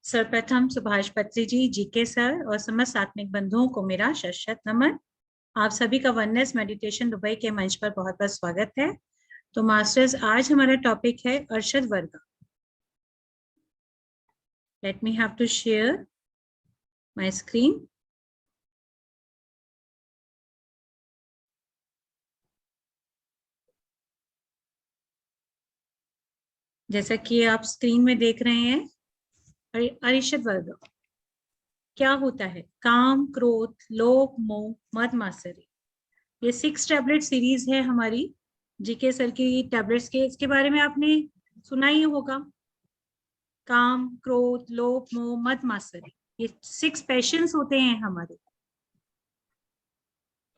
सर्वप्रथम सुभाष पत्री जी, GK sir और समस्त आत्मिक बंधुओं को मेरा शत नमन। आप सभी का वननेस मेडिटेशन दुबई के मंच पर बहुत बहुत स्वागत है। तो मास्टर्स, आज हमारा टॉपिक है अर्शद वर्गा। Let me have to share my screen. जैसा कि आप स्क्रीन में देख रहे हैं, अरिषद वर्ग क्या होता है? काम, क्रोध, लोभ, मोह, मद, मात्सर्य। ये 6 टैबलेट सीरीज है हमारी जीके सर की टैबलेट्स के। इसके बारे में आपने सुना ही होगा। काम, क्रोध, लोभ, मोह, मद, मात्सर्य, ये 6 पैशंस होते हैं हमारे।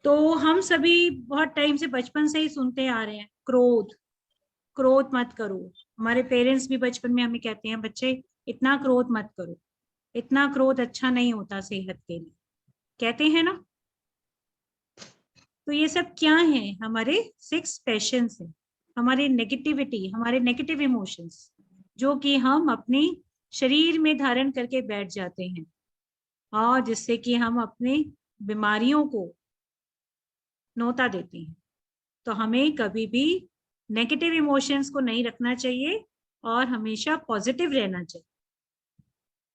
तो हम सभी बहुत टाइम से, बचपन से ही सुनते आ रहे हैं, क्रोध, क्रोध मत करो। हमारे पेरेंट्स भी बचपन में हमें कहते हैं, बच्चे इतना क्रोध मत करो, इतना क्रोध अच्छा नहीं होता सेहत के लिए, कहते हैं ना। तो ये सब क्या है? हमारे 6 पैशंस हैं, हमारे नेगेटिविटी, हमारे नेगेटिव इमोशंस, जो कि हम अपने शरीर में धारण करके बैठ जाते हैं, और जिससे कि हम अपनी बीमारियों को नोता देते हैं। तो हमें कभी भी नेगेटिव इमोशंस को नहीं रखना चाहिए और हमेशा पॉजिटिव रहना चाहिए।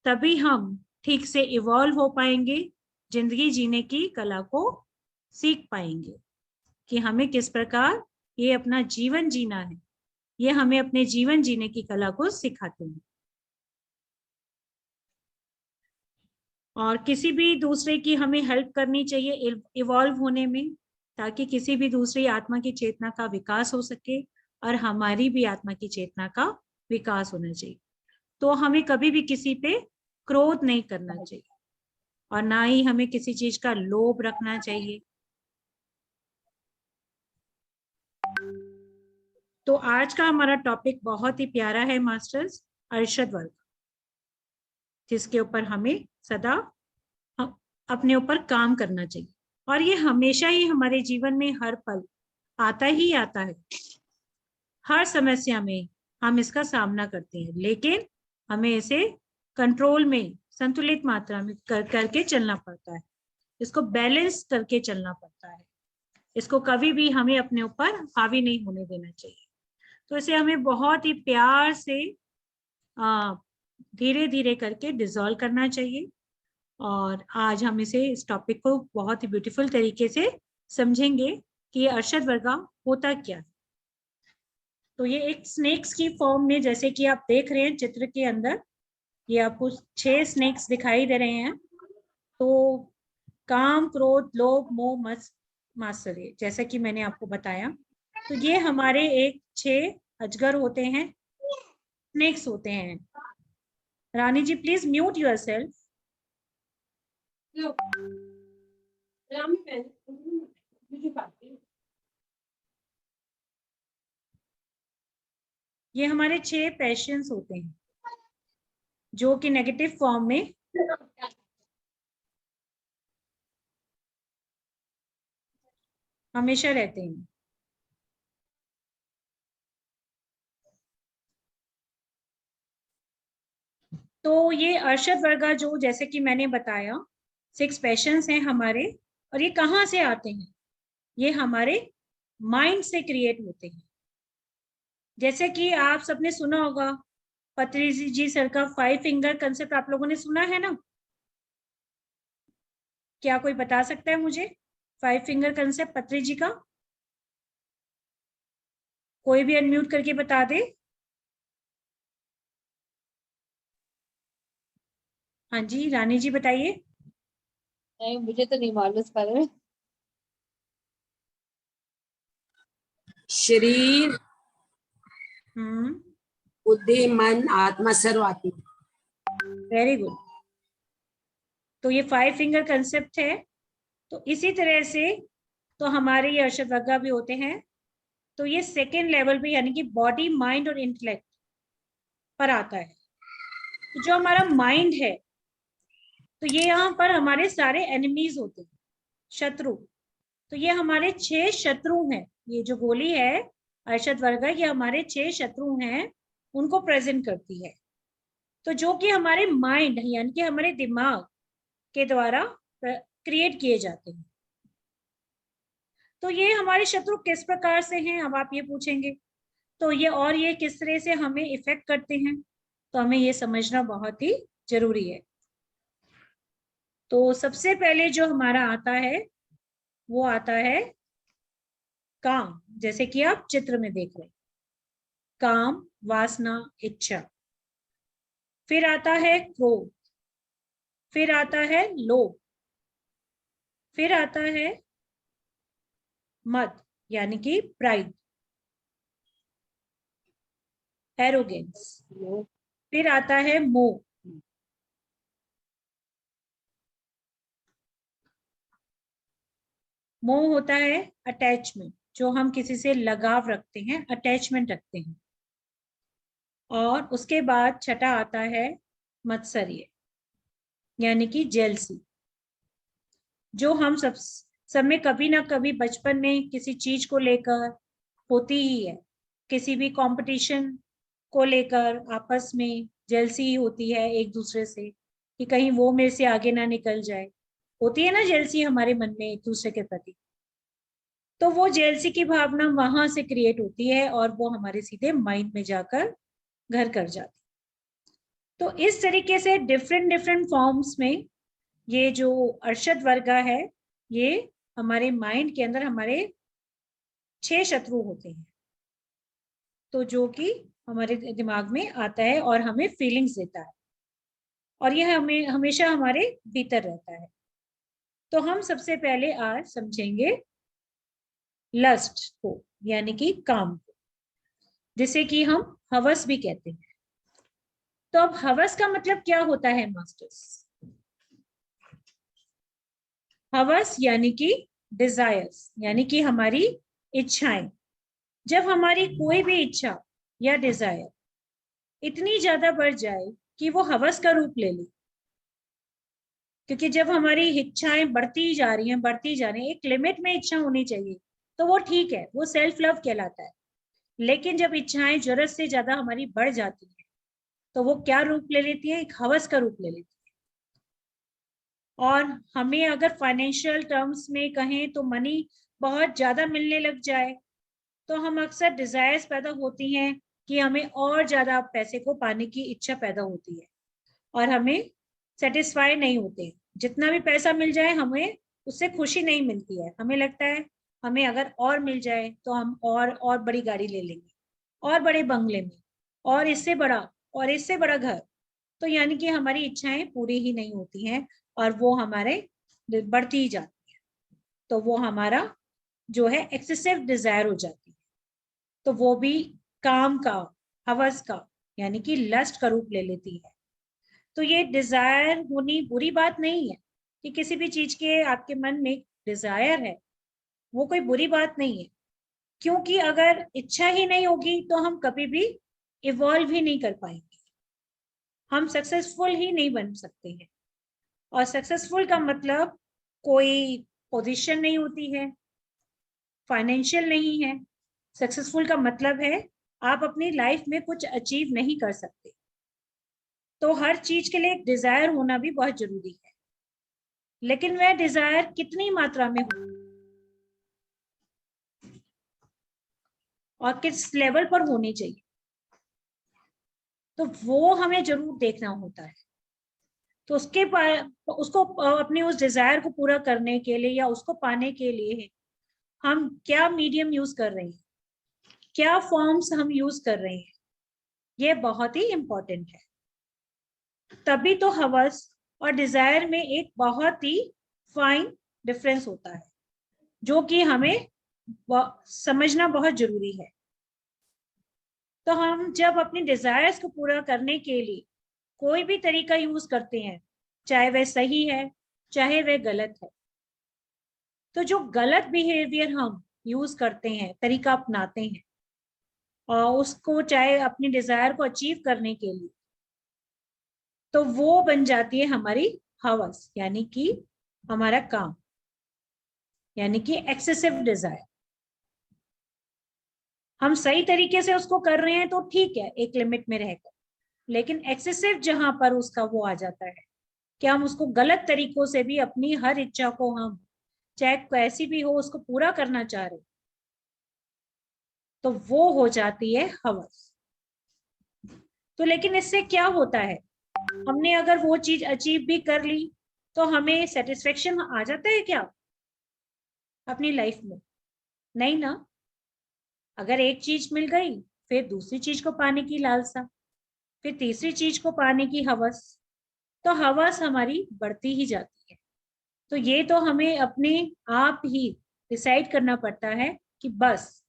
तभी हम ठीक से इवॉल्व हो पाएंगे, जिंदगी जीने की कला को सीख पाएंगे कि हमें किस प्रकार ये अपना जीवन जीना है। ये हमें अपने जीवन जीने की कला को सिखाते हैं। और किसी भी दूसरे की हमें हेल्प करनी चाहिए इवॉल्व होने में, ताकि किसी भी दूसरी आत्मा की चेतना का विकास हो सके और हमारी भी आत्मा की चेतना का विकास होना चाहिए। तो हमें कभी भी किसी पे क्रोध नहीं करना चाहिए और ना ही हमें किसी चीज का लोभ रखना चाहिए। तो आज का हमारा टॉपिक बहुत ही प्यारा है मास्टर्स, अरशद वर्ग, जिसके ऊपर हमें सदा अपने ऊपर काम करना चाहिए। और ये हमेशा ही हमारे जीवन में हर पल आता ही आता है। हर समस्या में हम इसका सामना करते हैं, लेकिन हमें इसे कंट्रोल में, संतुलित मात्रा में करके चलना पड़ता है। इसको बैलेंस करके चलना पड़ता है। इसको कभी भी हमें अपने ऊपर हावी नहीं होने देना चाहिए। तो इसे हमें बहुत ही प्यार से धीरे धीरे करके डिसॉल्व करना चाहिए। और आज हम इस टॉपिक को बहुत ही ब्यूटीफुल तरीके से समझेंगे कि ये अरशद वर्गा होता क्या है। तो ये एक स्नेक्स की फॉर्म में, जैसे कि आप देख रहे हैं चित्र के अंदर, ये आपको 6 स्नेक्स दिखाई दे रहे हैं। तो काम, क्रोध, लोभ, मोह, मद, मात्सर्य, जैसा कि मैंने आपको बताया। तो ये हमारे एक 6 अजगर होते हैं, स्नेक्स होते हैं। रानी जी, प्लीज म्यूट योर सेल्फ। ये हमारे 6 पैशंस होते हैं, जो कि नेगेटिव फॉर्म में हमेशा रहते हैं। तो ये अरशद वर्गा, जो जैसे कि मैंने बताया, 6 पैशंस हैं हमारे। और ये कहाँ से आते हैं? ये हमारे माइंड से क्रिएट होते हैं। जैसे कि आप सबने सुना होगा, पत्री जी सर का 5 फिंगर कंसेप्ट आप लोगों ने सुना है ना? क्या कोई बता सकता है मुझे 5 फिंगर कंसेप्ट पत्री जी का? कोई भी अनम्यूट करके बता दे। हाँ जी, रानी जी बताइए। नहीं, मुझे तो नहीं मालूम इस बारे में। शरीर, बुद्धि, मन, आत्मा, सर्वात्मा। Very good. तो ये 5 फिंगर कंसेप्ट है। तो इसी तरह से तो हमारे ये अरशद वर्गा भी होते हैं। तो ये सेकेंड लेवल पे, यानी कि बॉडी, माइंड और इंटेलेक्ट पर आता है। तो जो हमारा माइंड है, तो ये यहाँ पर हमारे सारे एनिमीज होते हैं, शत्रु। तो ये हमारे 6 शत्रु हैं। ये जो गोली है अरशद वर्गा, ये हमारे 6 शत्रु हैं, उनको प्रेजेंट करती है। तो जो कि हमारे माइंड यानी कि हमारे दिमाग के द्वारा क्रिएट किए जाते हैं। तो ये हमारे शत्रु किस प्रकार से हैं, अब आप ये पूछेंगे, तो ये किस तरह से हमें इफेक्ट करते हैं, तो हमें ये समझना बहुत ही जरूरी है। तो सबसे पहले जो हमारा आता है वो आता है काम, जैसे कि आप चित्र में देख रहे हैं, काम, वासना, इच्छा। फिर आता है क्रोध, फिर आता है लोभ, फिर आता है मद यानी कि प्राइड, एरोगेंस, फिर आता है मोह, मोह होता है अटैचमेंट, जो हम किसी से लगाव रखते हैं, अटैचमेंट रखते हैं। और उसके बाद छठा आता है मत्सर्य यानी कि जेलसी, जो हम सब में कभी ना कभी बचपन में किसी चीज को लेकर होती ही है। किसी भी कंपटीशन को लेकर आपस में जेलसी होती है एक दूसरे से, कि कहीं वो मेरे से आगे ना निकल जाए। होती है ना जेलसी हमारे मन में एक दूसरे के प्रति। तो वो जेलसी की भावना वहां से क्रिएट होती है और वो हमारे सीधे माइंड में जाकर घर कर जाती है। तो इस तरीके से डिफरेंट डिफरेंट फॉर्म्स में ये जो अरशद वर्गा है, ये हमारे माइंड के अंदर हमारे 6 शत्रु होते हैं, तो जो कि हमारे दिमाग में आता है और हमें फीलिंग्स देता है, और यह हमें हमेशा हमारे भीतर रहता है। तो हम सबसे पहले आज समझेंगे लस्ट को यानी कि काम को, जिसे कि हम हवस भी कहते हैं। तो अब हवस का मतलब क्या होता है मास्टर्स? हवस यानी कि डिजायर्स यानी कि हमारी इच्छाएं। जब हमारी कोई भी इच्छा या डिजायर इतनी ज्यादा बढ़ जाए कि वो हवस का रूप ले ले, क्योंकि जब हमारी इच्छाएं बढ़ती जा रही हैं, एक लिमिट में इच्छा होनी चाहिए, तो वो ठीक है, वो सेल्फ लव कहलाता है। लेकिन जब इच्छाएं जरूरत से ज्यादा हमारी बढ़ जाती है, तो वो क्या रूप ले लेती है? एक हवस का रूप ले लेती है। और हमें अगर फाइनेंशियल टर्म्स में कहें तो मनी बहुत ज्यादा मिलने लग जाए, तो हम अक्सर डिजायर्स पैदा होती हैं कि हमें और ज्यादा पैसे को पाने की इच्छा पैदा होती है, और हमें सेटिस्फाई नहीं होते। जितना भी पैसा मिल जाए हमें उससे खुशी नहीं मिलती है। हमें लगता है हमें अगर और मिल जाए तो हम और बड़ी गाड़ी ले लेंगे, और बड़े बंगले में, और इससे बड़ा घर। तो यानी कि हमारी इच्छाएं पूरी ही नहीं होती हैं और वो हमारे बढ़ती ही जाती है। तो वो हमारा जो है एक्सेसिव डिजायर हो जाती है। तो वो भी काम का, हवस का यानी कि लस्ट का रूप ले लेती है। तो ये डिजायर होनी बुरी बात नहीं है, कि किसी भी चीज के आपके मन में डिजायर है, वो कोई बुरी बात नहीं है। क्योंकि अगर इच्छा ही नहीं होगी तो हम कभी भी इवॉल्व ही नहीं कर पाएंगे, हम सक्सेसफुल ही नहीं बन सकते हैं। और सक्सेसफुल का मतलब कोई पोजीशन नहीं होती है, फाइनेंशियल नहीं है। सक्सेसफुल का मतलब है आप अपनी लाइफ में कुछ अचीव नहीं कर सकते। तो हर चीज के लिए एक डिजायर होना भी बहुत जरूरी है, लेकिन वह डिजायर कितनी मात्रा में हो और किस लेवल पर होनी चाहिए, तो वो हमें जरूर देखना होता है। तो उसको अपने उस डिजायर को पूरा करने के लिए या उसको पाने के लिए हम क्या मीडियम यूज कर रहे हैं, क्या फॉर्म्स हम यूज कर रहे हैं, ये बहुत ही इंपॉर्टेंट है। तभी तो हवस और डिजायर में एक बहुत ही फाइन डिफरेंस होता है, जो कि हमें समझना बहुत जरूरी है। तो हम जब अपनी डिजायर्स को पूरा करने के लिए कोई भी तरीका यूज करते हैं, चाहे वह सही है चाहे वह गलत है, तो जो गलत बिहेवियर हम यूज करते हैं, तरीका अपनाते हैं, और उसको चाहे अपनी डिजायर को अचीव करने के लिए, तो वो बन जाती है हमारी हवस यानी कि हमारा काम, यानी कि एक्सेसिव डिजायर। हम सही तरीके से उसको कर रहे हैं तो ठीक है, एक लिमिट में रहकर। लेकिन एक्सेसिव जहां पर उसका वो आ जाता है कि हम उसको गलत तरीकों से भी अपनी हर इच्छा को हम चाहे कैसी भी हो उसको पूरा करना चाह रहे, तो वो हो जाती है हवस। तो लेकिन इससे क्या होता है, हमने अगर वो चीज अचीव भी कर ली तो हमें सेटिस्फेक्शन आ जाता है क्या अपनी लाइफ में? नहीं ना। अगर एक चीज मिल गई, फिर दूसरी चीज को पाने की लालसा, फिर तीसरी चीज को पाने की हवस, तो हवस हमारी बढ़ती ही जाती है। तो ये तो हमें अपने आप ही डिसाइड करना पड़ता है कि बस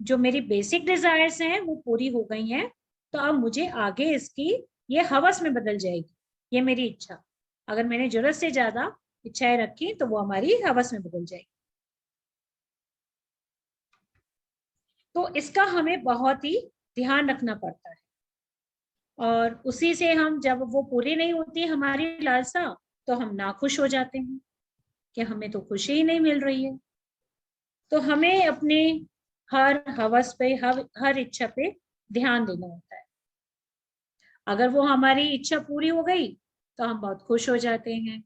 जो मेरी बेसिक डिजायर्स हैं वो पूरी हो गई हैं, तो अब मुझे आगे इसकी ये हवस में बदल जाएगी, ये मेरी इच्छा। अगर मैंने जरूरत से ज्यादा इच्छाएं रखी तो वो हमारी हवस में बदल जाएगी। तो इसका हमें बहुत ही ध्यान रखना पड़ता है, और उसी से हम जब वो पूरी नहीं होती हमारी लालसा, तो हम नाखुश हो जाते हैं कि हमें तो खुशी ही नहीं मिल रही है। तो हमें अपने हर हवस पे, हर इच्छा पे ध्यान देना होता है। अगर वो हमारी इच्छा पूरी हो गई तो हम बहुत खुश हो जाते हैं,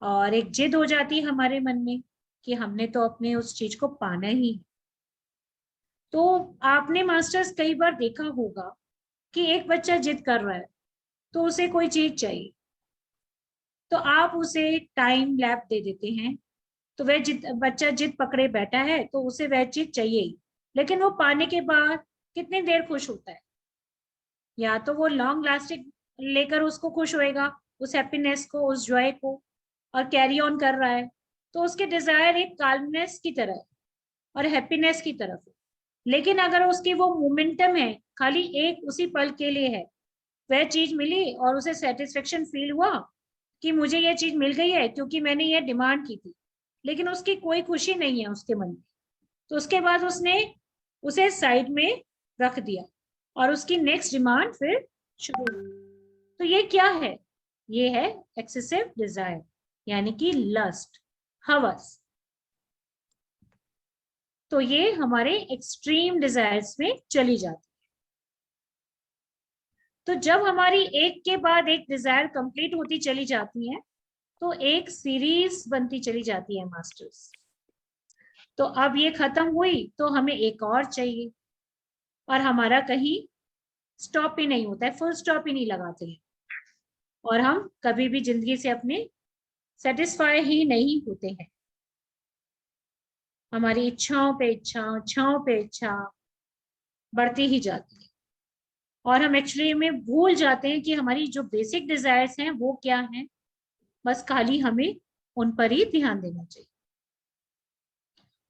और एक जिद हो जाती है हमारे मन में कि हमने तो अपने उस चीज को पाना ही है। तो आपने मास्टर्स कई बार देखा होगा कि एक बच्चा जिद कर रहा है, तो उसे कोई चीज चाहिए, तो आप उसे टाइम लैप दे देते हैं, तो वह बच्चा जिद पकड़े बैठा है तो उसे वह चीज चाहिए ही, लेकिन वो पाने के बाद कितनी देर खुश होता है? या तो वो लॉन्ग लास्टिंग लेकर उसको खुश होएगा, उस हैप्पीनेस को, उस जॉय को, और कैरी ऑन कर रहा है, तो उसके डिजायर एक काल्मनेस की तरह है और हैप्पीनेस की तरफ है। लेकिन अगर उसकी वो मोमेंटम है, खाली एक उसी पल के लिए है, वह चीज मिली और उसे सेटिस्फेक्शन फील हुआ कि मुझे यह चीज मिल गई है क्योंकि मैंने ये डिमांड की थी, लेकिन उसकी कोई खुशी नहीं है उसके मन में, तो उसके बाद उसने उसे साइड में रख दिया और उसकी नेक्स्ट डिमांड फिर शुरू। तो ये क्या है? ये है एक्सेसिव डिजायर, यानी कि लस्ट, हवस। तो ये हमारे एक्सट्रीम डिजायर्स में चली जाती है। तो जब हमारी एक के बाद एक डिजायर कंप्लीट होती चली जाती है, तो एक सीरीज बनती चली जाती है मास्टर्स। तो अब ये खत्म हुई तो हमें एक और चाहिए, और हमारा कहीं स्टॉप ही नहीं होता है, फुल स्टॉप ही नहीं लगाते हैं, और हम कभी भी जिंदगी से अपने सेटिस्फाई ही नहीं होते हैं। हमारी इच्छाओं पे इच्छा, इच्छाओं पे इच्छा बढ़ती ही जाती है, और हम एक्चुअली में भूल जाते हैं कि हमारी जो बेसिक डिजायर्स हैं वो क्या हैं। बस खाली हमें उन पर ही ध्यान देना चाहिए,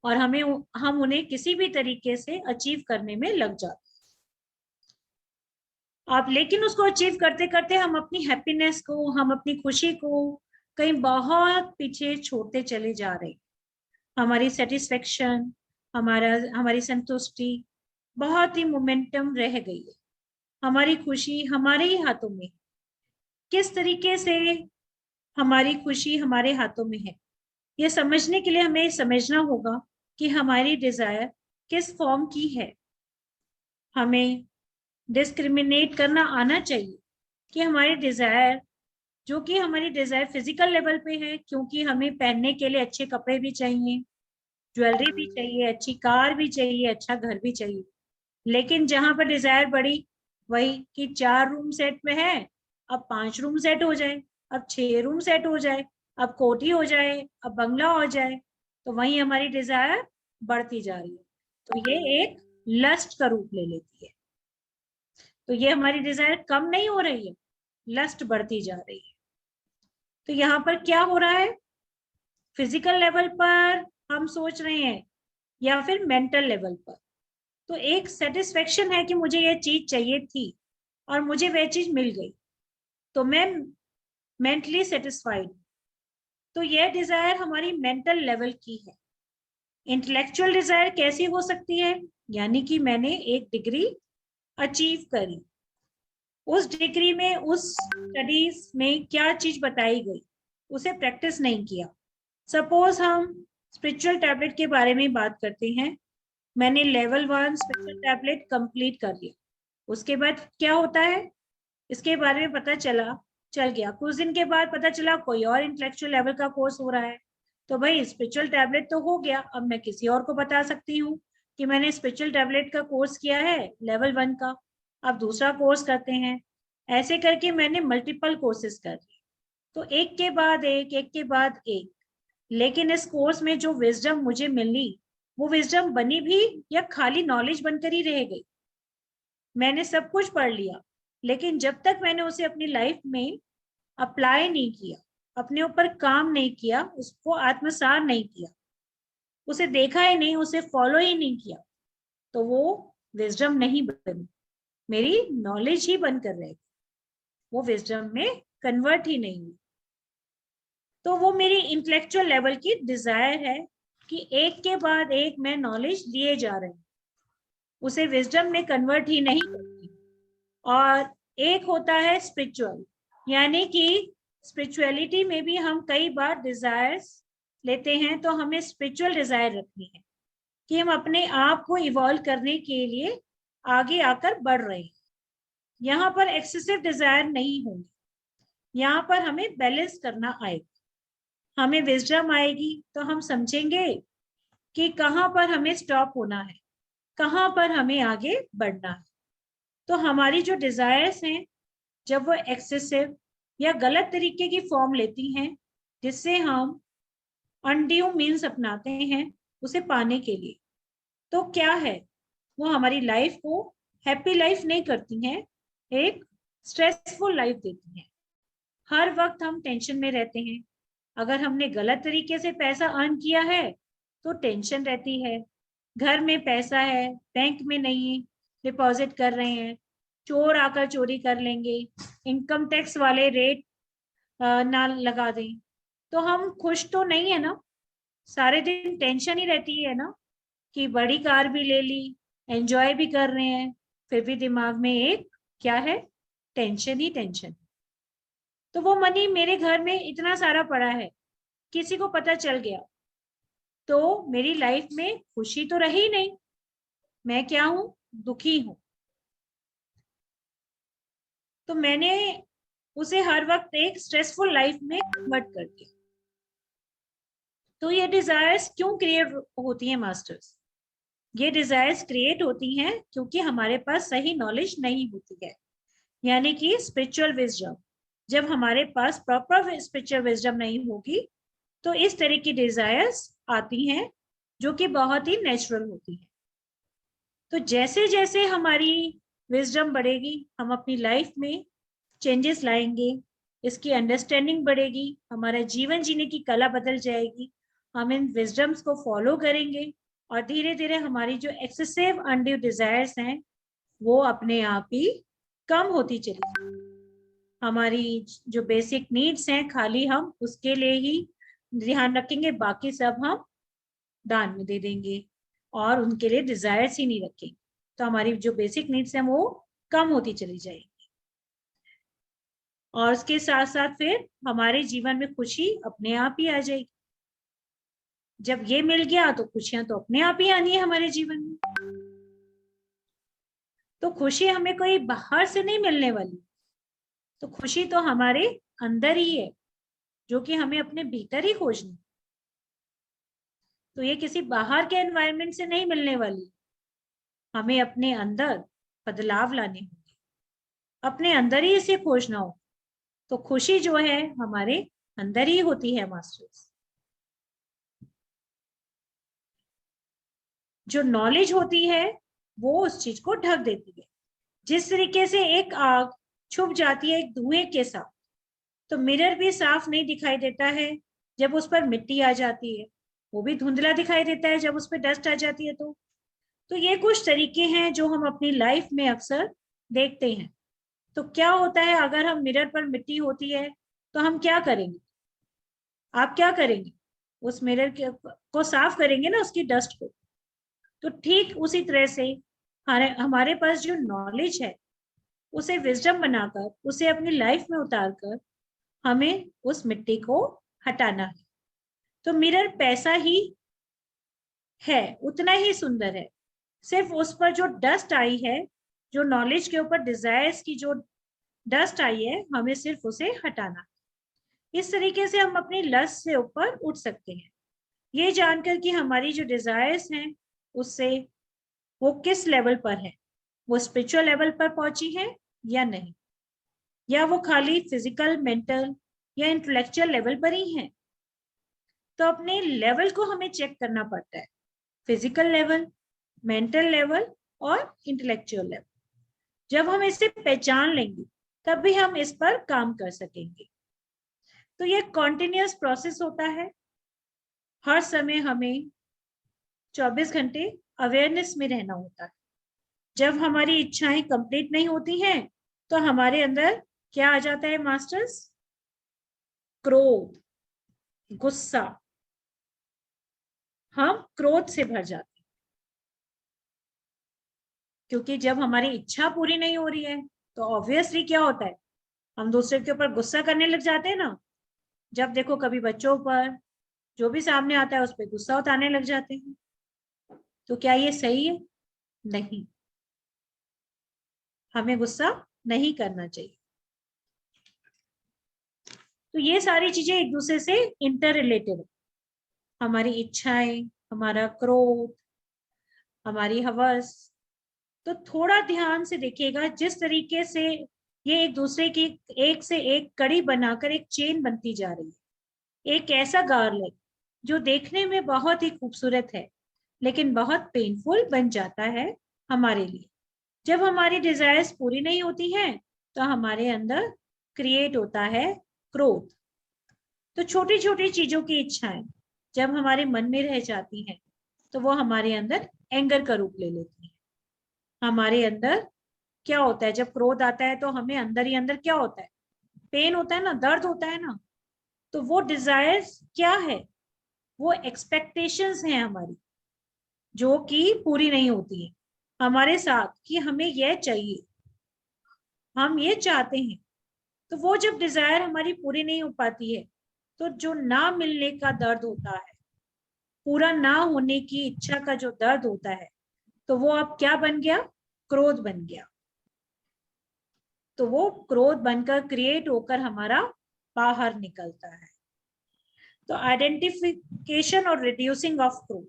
और हम उन्हें किसी भी तरीके से अचीव करने में लग जाते हैं। आप लेकिन उसको अचीव करते करते हम अपनी हैप्पीनेस को, हम अपनी खुशी को कहीं बहुत पीछे छोड़ते चले जा रहे हैं। हमारी सेटिस्फेक्शन, हमारी संतुष्टि बहुत ही मोमेंटम रह गई है। हमारी खुशी हमारे ही हाथों में है। किस तरीके से हमारी खुशी हमारे हाथों में है, ये समझने के लिए हमें समझना होगा कि हमारी डिजायर किस फॉर्म की है। हमें डिस्क्रिमिनेट करना आना चाहिए कि हमारी डिजायर, जो कि हमारी डिजायर फिजिकल लेवल पे है, क्योंकि हमें पहनने के लिए अच्छे कपड़े भी चाहिए, ज्वेलरी भी चाहिए, अच्छी कार भी चाहिए, अच्छा घर भी चाहिए। लेकिन जहां पर डिजायर बढ़ी, वही कि 4 रूम सेट में है, अब 5 रूम सेट हो जाए, अब 6 रूम सेट हो जाए, अब कोठी हो जाए, अब बंगला हो जाए, तो वही हमारी डिजायर बढ़ती जा रही है। तो ये एक लस्ट का रूप ले लेती है। तो ये हमारी डिजायर कम नहीं हो रही है, लस्ट बढ़ती जा रही है। तो यहाँ पर क्या हो रहा है, फिजिकल लेवल पर हम सोच रहे हैं या फिर मेंटल लेवल पर, तो एक सेटिस्फेक्शन है कि मुझे ये चीज चाहिए थी और मुझे वह चीज मिल गई, तो मैं मेंटली सेटिस्फाइड। तो यह डिजायर हमारी मेंटल लेवल की है। इंटेलेक्चुअल डिजायर कैसी हो सकती है, यानी कि मैंने एक डिग्री अचीव करी, उस डिग्री में, उस स्टडीज में क्या चीज बताई गई, उसे प्रैक्टिस नहीं किया। सपोज हम स्पिरिचुअल टैबलेट के बारे में बात करते हैं, मैंने लेवल 1 स्पिरिचुअल टैबलेट कंप्लीट कर लिया, उसके बाद क्या होता है, इसके बारे में पता चल गया। कुछ दिन के बाद पता चला कोई और इंटेलेक्चुअल लेवल का कोर्स हो रहा है, तो भाई स्पिरिचुअल टैबलेट तो हो गया, अब मैं किसी और को बता सकती हूँ कि मैंने स्पिरिचुअल टैबलेट का कोर्स किया है लेवल 1 का, अब दूसरा कोर्स करते हैं। ऐसे करके मैंने मल्टीपल कोर्सेज कर लिए, तो एक के बाद एक। लेकिन इस कोर्स में जो विजडम मुझे मिली, वो विजडम बनी भी या खाली नॉलेज बनकर ही रह गई। मैंने सब कुछ पढ़ लिया, लेकिन जब तक मैंने उसे अपनी लाइफ में अप्लाई नहीं किया, अपने ऊपर काम नहीं किया, उसको आत्मसात नहीं किया, उसे देखा ही नहीं, उसे फॉलो ही नहीं किया, तो वो विजडम नहीं बनी, मेरी नॉलेज ही बनकर रहेगी, वो विजडम में कन्वर्ट ही नहीं हुई। तो वो मेरी इंटेलेक्चुअल लेवल की डिजायर है कि एक के बाद एक मैं नॉलेज लिए जा रही हूँ, उसे विजडम में कन्वर्ट ही नहीं करती। और एक होता है स्पिरिचुअल, यानी कि स्पिरिचुअलिटी में भी हम कई बार डिजायर्स लेते हैं, तो हमें स्पिरिचुअल डिजायर रखनी है कि हम अपने आप को इवॉल्व करने के लिए आगे आकर बढ़ रहे हैं। यहाँ पर एक्सेसिव डिजायर नहीं होंगी, यहाँ पर हमें बैलेंस करना आएगा। हमें विजडम आएगी तो हम समझेंगे कि कहाँ पर हमें स्टॉप होना है, कहाँ पर हमें आगे बढ़ना है। तो हमारी जो डिजायर्स हैं, जब वो एक्सेसिव या गलत तरीके की फॉर्म लेती हैं, जिससे हम अनड्यू मीन्स अपनाते हैं उसे पाने के लिए, तो क्या है, वो हमारी लाइफ को हैप्पी लाइफ नहीं करती हैं, एक स्ट्रेसफुल लाइफ देती हैं। हर वक्त हम टेंशन में रहते हैं। अगर हमने गलत तरीके से पैसा अर्न किया है तो टेंशन रहती है, घर में पैसा है, बैंक में नहीं डिपॉजिट कर रहे हैं, चोर आकर चोरी कर लेंगे, इनकम टैक्स वाले रेट ना लगा दें, तो हम खुश तो नहीं है ना, सारे दिन टेंशन ही रहती है ना, कि बड़ी कार भी ले ली, एंजॉय भी कर रहे हैं, फिर भी दिमाग में एक क्या है, टेंशन ही टेंशन। तो वो मनी मेरे घर में इतना सारा पड़ा है, किसी को पता चल गया तो मेरी लाइफ में खुशी तो रही नहीं, मैं क्या हूं, दुखी हूं। तो मैंने उसे हर वक्त एक स्ट्रेसफुल लाइफ में कन्वर्ट कर दिया। तो ये डिजायर्स क्यों क्रिएट होती हैं मास्टर्स? ये डिजायर्स क्रिएट होती हैं क्योंकि हमारे पास सही नॉलेज नहीं होती है, यानी कि स्पिरिचुअल विजडम। जब हमारे पास प्रॉपर स्पिरिचुअल विजडम नहीं होगी तो इस तरह की डिजायर्स आती हैं, जो कि बहुत ही नेचुरल होती है। तो जैसे जैसे हमारी विजडम बढ़ेगी, हम अपनी लाइफ में चेंजेस लाएंगे, इसकी अंडरस्टैंडिंग बढ़ेगी, हमारा जीवन जीने की कला बदल जाएगी, हम इन विजडम्स को फॉलो करेंगे और धीरे धीरे हमारी जो एक्सेसिव अनड्यू डिजायर्स हैं वो अपने आप ही कम होती चली जाएगी। हमारी जो बेसिक नीड्स हैं खाली हम उसके लिए ही ध्यान रखेंगे, बाकी सब हम दान में दे देंगे और उनके लिए डिजायर्स ही नहीं रखेंगे, तो हमारी जो बेसिक नीड्स हैं वो कम होती चली जाएगी। और उसके साथ साथ फिर हमारे जीवन में खुशी अपने आप ही आ जाएगी। जब ये मिल गया तो खुशियां तो अपने आप ही आनी है हमारे जीवन में। तो खुशी हमें कोई बाहर से नहीं मिलने वाली, तो खुशी तो हमारे अंदर ही है, जो कि हमें अपने भीतर ही खोजनी। तो ये किसी बाहर के एनवायरनमेंट से नहीं मिलने वाली, हमें अपने अंदर बदलाव लाने होंगे, अपने अंदर ही इसे खोजना हो। तो खुशी जो है हमारे अंदर ही होती है मास्टर्स। जो नॉलेज होती है वो उस चीज को ढक देती है। जिस तरीके से एक आग छुप जाती है एक धुएं के साथ, तो मिरर भी साफ नहीं दिखाई देता है जब उस पर मिट्टी आ जाती है, वो भी धुंधला दिखाई देता है जब उस पर डस्ट आ जाती है। तो ये कुछ तरीके हैं जो हम अपनी लाइफ में अक्सर देखते हैं। तो क्या होता है, अगर हम मिरर पर मिट्टी होती है तो हम क्या करेंगे, आप क्या करेंगे, उस मिरर को साफ करेंगे ना, उसकी डस्ट को। तो ठीक उसी तरह से हमारे पास जो नॉलेज है उसे विजडम बनाकर उसे अपनी लाइफ में उतारकर हमें उस मिट्टी को हटाना है। तो मिरर पैसा ही है, उतना ही सुंदर है, सिर्फ उस पर जो डस्ट आई है, जो नॉलेज के ऊपर डिजायर्स की जो डस्ट आई है, हमें सिर्फ उसे हटाना। इस तरीके से हम अपनी लस्ट से ऊपर उठ सकते हैं, ये जानकर कि हमारी जो डिजायर्स हैं उससे वो किस लेवल पर है, वो स्पिरिचुअल लेवल पर पहुंची है या नहीं, या वो खाली फिजिकल, मेंटल या इंटेलेक्चुअल लेवल पर ही है। तो अपने लेवल को हमें चेक करना पड़ता है, फिजिकल लेवल, मेंटल लेवल और इंटेलेक्चुअल लेवल। जब हम इसे पहचान लेंगे तब भी हम इस पर काम कर सकेंगे। तो ये कॉन्टिन्यूअस प्रोसेस होता है, हर समय हमें 24 घंटे अवेयरनेस में रहना होता है। जब हमारी इच्छाएं कंप्लीट नहीं होती हैं तो हमारे अंदर क्या आ जाता है मास्टर्स? क्रोध, गुस्सा, हम क्रोध से भर जाते हैं। क्योंकि जब हमारी इच्छा पूरी नहीं हो रही है तो ऑब्वियसली क्या होता है, हम दूसरे के ऊपर गुस्सा करने लग जाते हैं ना। जब देखो कभी बच्चों पर, जो भी सामने आता है उस पर गुस्सा उतारने लग जाते हैं। तो क्या ये सही है? नहीं, हमें गुस्सा नहीं करना चाहिए। तो ये सारी चीजें एक दूसरे से इंटर रिलेटेड है, हमारी इच्छाएं, हमारा क्रोध, हमारी हवस। तो थोड़ा ध्यान से देखिएगा, जिस तरीके से ये एक दूसरे की एक से एक कड़ी बनाकर एक चेन बनती जा रही है, एक ऐसा गार्लिक जो देखने में बहुत ही खूबसूरत है लेकिन बहुत पेनफुल बन जाता है हमारे लिए। जब हमारी डिजायर्स पूरी नहीं होती हैं तो हमारे अंदर क्रिएट होता है क्रोध। तो छोटी छोटी चीजों की इच्छाएं जब हमारे मन में रह जाती हैं तो वो हमारे अंदर एंगर का रूप ले लेती है। हमारे अंदर क्या होता है, जब क्रोध आता है तो हमें अंदर ही अंदर क्या होता है, पेन होता है ना, दर्द होता है ना। तो वो डिजायर्स क्या है, वो एक्सपेक्टेशंस हैं हमारी, जो कि पूरी नहीं होती है हमारे साथ, कि हमें यह चाहिए, हम ये चाहते हैं। तो वो जब डिजायर हमारी पूरी नहीं हो पाती है तो जो ना मिलने का दर्द होता है, पूरा ना होने की इच्छा का जो दर्द होता है, तो वो अब क्या बन गया? क्रोध बन गया। तो वो क्रोध बनकर क्रिएट होकर हमारा बाहर निकलता है। तो आइडेंटिफिकेशन और रिड्यूसिंग ऑफ क्रोध,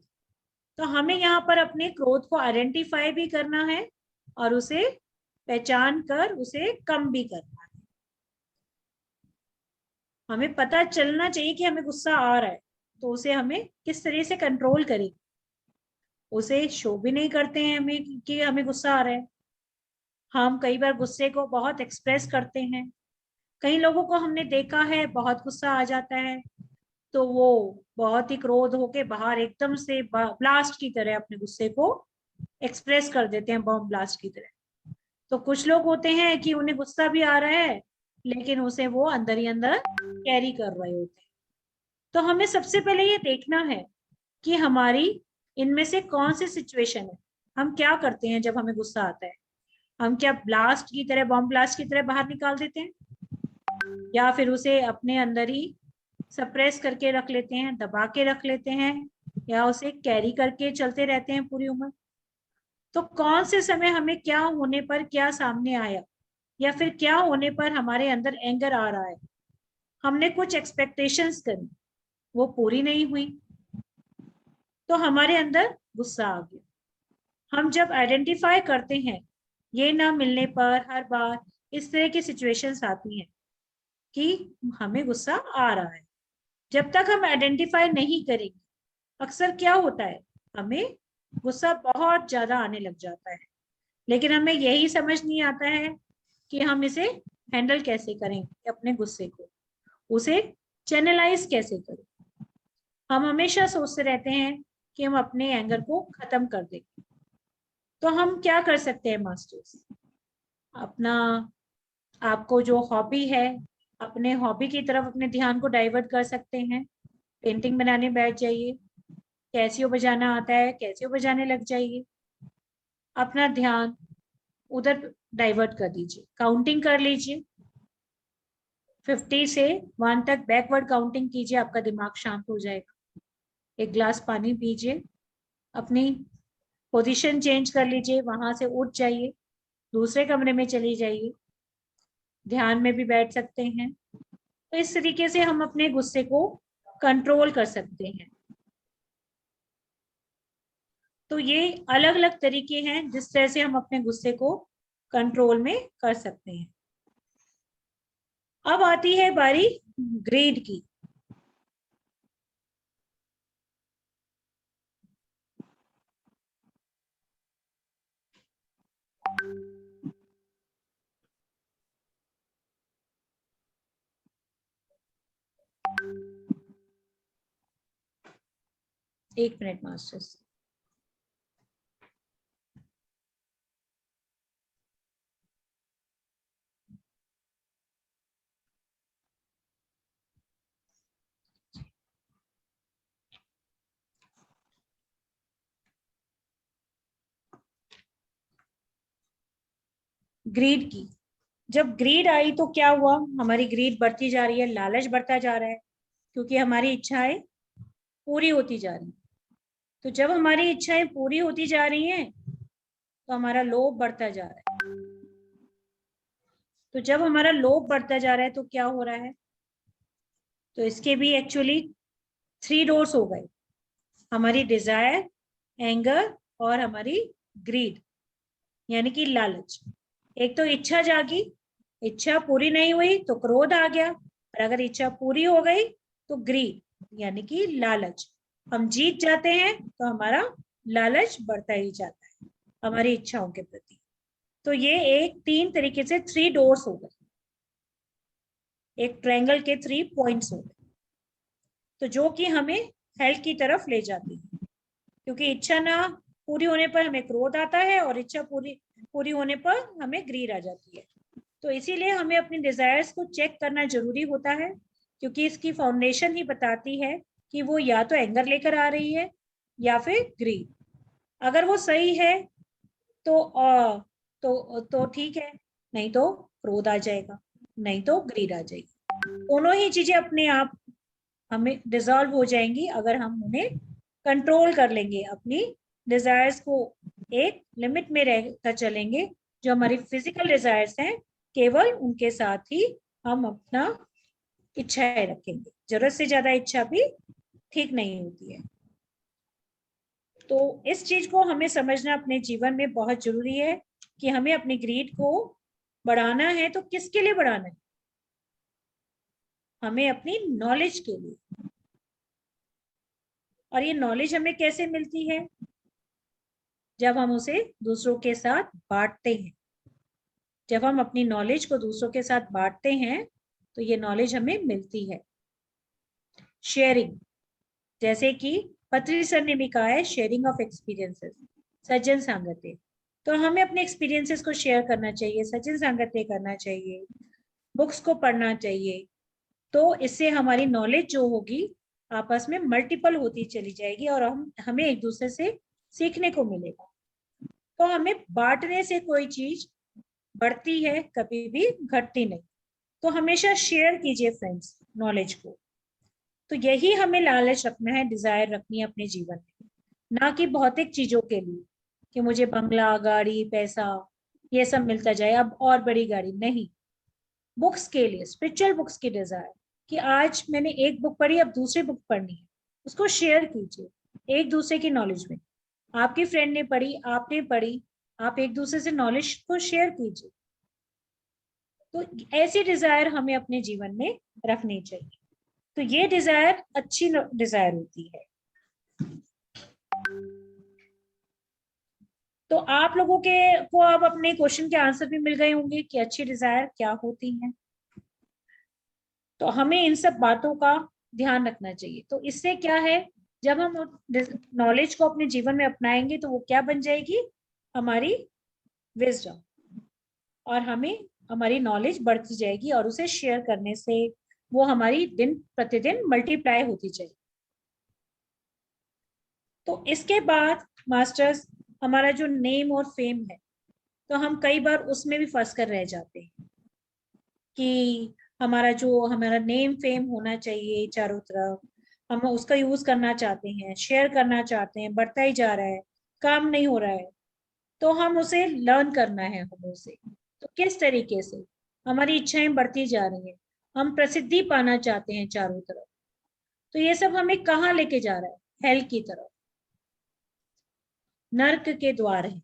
तो हमें यहाँ पर अपने क्रोध को आइडेंटिफाई भी करना है और उसे पहचान कर उसे कम भी करना है। हमें पता चलना चाहिए कि हमें गुस्सा आ रहा है, तो उसे हमें किस तरह से कंट्रोल करें। उसे शो भी नहीं करते हैं हमें कि हमें गुस्सा आ रहा है। हम कई बार गुस्से को बहुत एक्सप्रेस करते हैं। कई लोगों को हमने देखा है बहुत गुस्सा आ जाता है तो वो बहुत ही क्रोध होके बाहर एकदम से ब्लास्ट की तरह अपने गुस्से को एक्सप्रेस कर देते हैं, बॉम्ब ब्लास्ट की तरह। तो कुछ लोग होते हैं कि उन्हें गुस्सा भी आ रहा है लेकिन उसे वो अंदर ही अंदर कैरी कर रहे होते हैं। तो हमें सबसे पहले ये देखना है कि हमारी इनमें से कौन सी सिचुएशन है। हम क्या करते हैं जब हमें गुस्सा आता है? हम क्या ब्लास्ट की तरह, बॉम्ब ब्लास्ट की तरह बाहर निकाल देते हैं, या फिर उसे अपने अंदर ही सप्रेस करके रख लेते हैं, दबा के रख लेते हैं, या उसे कैरी करके चलते रहते हैं पूरी उम्र? तो कौन से समय हमें क्या होने पर क्या सामने आया, या फिर क्या होने पर हमारे अंदर एंगर आ रहा है? हमने कुछ एक्सपेक्टेशंस करी, वो पूरी नहीं हुई तो हमारे अंदर गुस्सा आ गया। हम जब आइडेंटिफाई करते हैं, ये ना मिलने पर हर बार इस तरह की सिचुएशंस आती हैं कि हमें गुस्सा आ रहा है। जब तक हम आइडेंटिफाई नहीं करेंगे, अक्सर क्या होता है, हमें गुस्सा बहुत ज्यादा आने लग जाता है लेकिन हमें यही समझ नहीं आता है कि हम इसे हैंडल कैसे करें, अपने गुस्से को, उसे चैनलाइज कैसे करें। हम हमेशा सोचते रहते हैं कि हम अपने एंगर को खत्म कर दें। तो हम क्या कर सकते हैं मास्टर्स? अपना, आपको जो हॉबी है, अपने हॉबी की तरफ अपने ध्यान को डाइवर्ट कर सकते हैं। पेंटिंग बनाने बैठ जाइए, कैसियो बजाना आता है कैसियो बजाने लग जाइए, अपना ध्यान उधर डाइवर्ट कर दीजिए। काउंटिंग कर लीजिए, 50 से 1 तक बैकवर्ड काउंटिंग कीजिए, आपका दिमाग शांत हो जाएगा। एक ग्लास पानी पीजिए, अपनी पोजीशन चेंज कर लीजिए, वहां से उठ जाइए, दूसरे कमरे में चली जाइए, ध्यान में भी बैठ सकते हैं। तो इस तरीके से हम अपने गुस्से को कंट्रोल कर सकते हैं। तो ये अलग अलग तरीके हैं जिस तरह से हम अपने गुस्से को कंट्रोल में कर सकते हैं। अब आती है बारी ग्रीड की। एक मिनट मास्टर्स। ग्रीड की, जब ग्रीड आई तो क्या हुआ, हमारी ग्रीड बढ़ती जा रही है, लालच बढ़ता जा रहा है, क्योंकि हमारी इच्छाएं पूरी होती जा रही हैं। तो जब हमारी इच्छाएं पूरी होती जा रही हैं तो हमारा लोभ बढ़ता जा रहा है। तो जब हमारा लोभ बढ़ता जा रहा है तो क्या हो रहा है, तो इसके भी एक्चुअली 3 डोर्स हो गए, हमारी डिजायर, एंगर और हमारी ग्रीड, यानी कि लालच। एक तो इच्छा जागी, इच्छा पूरी नहीं हुई तो क्रोध आ गया, और अगर इच्छा पूरी हो गई तो ग्रीड यानी कि लालच। हम जीत जाते हैं तो हमारा लालच बढ़ता ही जाता है हमारी इच्छाओं के प्रति। तो ये एक 3 तरीके से 3 डोर्स हो गए, एक ट्रायंगल के 3 पॉइंट्स हो गए, तो जो कि हमें हेल्थ की तरफ ले जाती है। क्योंकि इच्छा ना पूरी होने पर हमें क्रोध आता है और इच्छा पूरी पूरी होने पर हमें ग्रीड आ जाती है। तो इसीलिए हमें अपनी डिजायर्स को चेक करना जरूरी होता है, क्योंकि इसकी फाउंडेशन ही बताती है कि वो या तो एंगर लेकर आ रही है या फिर ग्रीड। अगर वो सही है तो तो ठीक है, नहीं तो क्रोध आ जाएगा, नहीं तो ग्रीड आ जाएगी। दोनों ही चीजें अपने आप हमें डिसॉल्व हो जाएंगी अगर हम उन्हें कंट्रोल कर लेंगे, अपनी डिजायर्स को एक लिमिट में रहकर चलेंगे। जो हमारी फिजिकल डिजायर्स हैं केवल उनके साथ ही हम अपना इच्छाएं रखेंगे, जरूरत से ज्यादा इच्छा भी ठीक नहीं होती है। तो इस चीज को हमें समझना अपने जीवन में बहुत जरूरी है कि हमें अपनी ग्रीड को बढ़ाना है तो किसके लिए बढ़ाना है, हमें अपनी नॉलेज के लिए। और ये नॉलेज हमें कैसे मिलती है, जब हम उसे दूसरों के साथ बांटते हैं। जब हम अपनी नॉलेज को दूसरों के साथ बांटते हैं तो ये नॉलेज हमें मिलती है। शेयरिंग, जैसे कि पत्री सर ने भी कहा है, शेयरिंग ऑफ एक्सपीरियंसेस, सज्जन संगति। तो हमें अपने एक्सपीरियंसेस को शेयर करना चाहिए, सज्जन संगति करना चाहिए, बुक्स को पढ़ना चाहिए। तो इससे हमारी नॉलेज जो होगी आपस में मल्टीपल होती चली जाएगी और हमें एक दूसरे से सीखने को मिलेगा। तो हमें बांटने से कोई चीज बढ़ती है, कभी भी घटती नहीं। तो हमेशा शेयर कीजिए फ्रेंड्स नॉलेज को। तो यही हमें लालच रखना है, डिजायर रखनी है अपने जीवन में, ना कि भौतिक चीजों के लिए कि मुझे बंगला, गाड़ी, पैसा ये सब मिलता जाए, अब और बड़ी गाड़ी नहीं। बुक्स के लिए, स्पिरिचुअल बुक्स की डिजायर कि आज मैंने एक बुक पढ़ी, अब दूसरी बुक पढ़नी है, उसको शेयर कीजिए एक दूसरे की नॉलेज में। आपकी फ्रेंड ने पढ़ी, आपने पढ़ी, आप एक दूसरे से नॉलेज को शेयर कीजिए। तो ऐसी डिजायर हमें अपने जीवन में रखनी चाहिए। तो ये डिजायर अच्छी डिजायर होती है। तो आप लोगों के को अब अपने क्वेश्चन के आंसर भी मिल गए होंगे कि अच्छी डिजायर क्या होती है। तो हमें इन सब बातों का ध्यान रखना चाहिए। तो इससे क्या है, जब हम नॉलेज को अपने जीवन में अपनाएंगे तो वो क्या बन जाएगी, हमारी विजडम, और हमें हमारी नॉलेज बढ़ती जाएगी और उसे शेयर करने से वो हमारी दिन प्रतिदिन मल्टीप्लाई होती जाएगी। तो इसके बाद मास्टर्स, हमारा जो नेम और फेम है, तो हम कई बार उसमें भी फंस कर रह जाते हैं कि हमारा नेम फेम होना चाहिए चारों तरफ, हम उसका यूज करना चाहते हैं, शेयर करना चाहते हैं, बढ़ता ही जा रहा है, काम नहीं हो रहा है। तो हम उसे लर्न करना है हमें उसे, तो किस तरीके से, हमारी इच्छाएं बढ़ती जा रही हैं, हम प्रसिद्धि पाना चाहते हैं चारों तरफ। तो ये सब हमें कहाँ लेके जा रहा है? हेल की तरफ, नर्क के द्वार है।